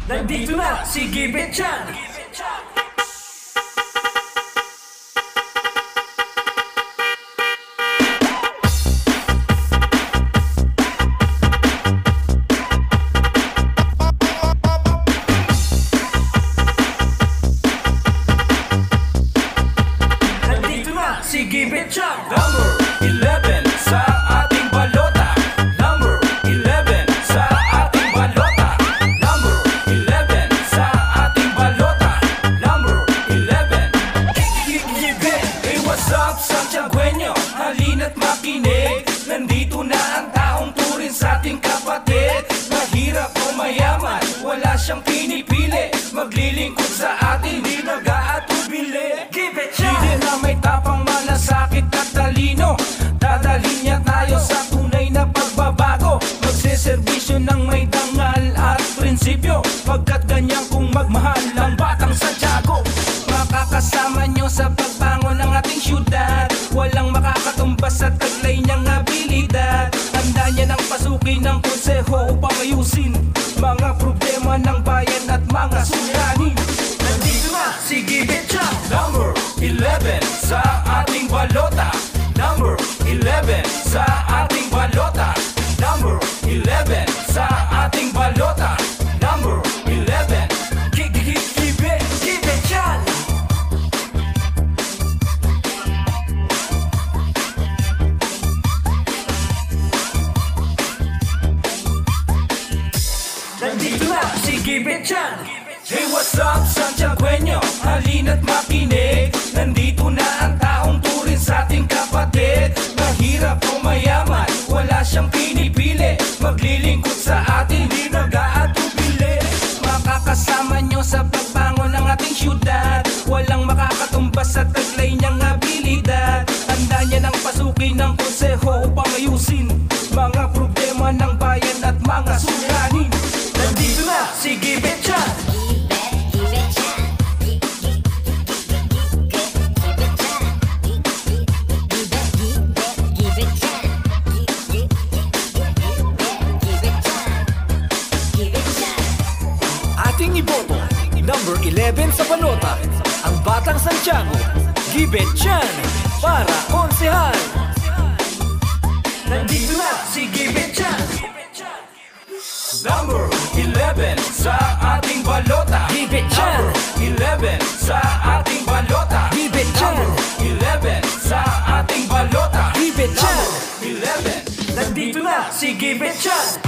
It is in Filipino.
Nandito na si Gibet Chan. Nandito na si Gibet Chan. Number 11 sa ating balota. Number 11 sa ating balota. Number 11 sa ating balota. Number 11. Gibet, hey what's up sa Tiangguenyo? Halina't makinig. Nandito na ang taong turin sa ating kapatid. Mahirap o mayaman, wala siyang pinipili. Maglilingkod sa atin, di mag-aatubili. Gibet Chan. Hindi na may tapang malasakit at talino. Dadalhin niya tayo sa tunay na pagbabago. Magseservisyo ng may dangal at prinsipyo. Pagkat ganyan kung magmahal ang batang Santiago. Makakasama niyo sa pagbangon ng ating syudad. Walang makakatumbas sa taglay niyang abilidad. Handa niya ng pasukin ng konseho upang ayusin mga problema ng bayan at mga suliranin. Nandito na si Gibet Chan. Number 11 sa ating balota. Number 11 sa ating balota. Number 11 sa ating balota. Number 11. Gibet. Gibet Chan. Nandito na si Gibet Chan. Hey what's up sa Tiangguenyo? Halina't makinig. Nandito na ang taong turin sa ating kapatid. Mahirap o mayaman, wala siyang pinipili. Maglilingkod sa atin, di nag-aatubili. Makakasama nyo sa pagbangon ng ating syudad. Walang makakatumbas sa taglay niyang abilidad. Handa niya ng pasukin ng konseho upang ayusin mga problema ng bayan at mga suliranin. Nandito na si Gibet Chan. Ating iboto, number 11 sa balota, ang Batang Santiago, Gibet Chan, para konsehal. Nandito na si Gibet Chan. Number 11 sa ating balota. Gibet Chan. Number 11 sa ating balota. Gibet Chan. Number 11 sa ating balota. Gibet Chan. Number 11. Nandito na si Gibet Chan.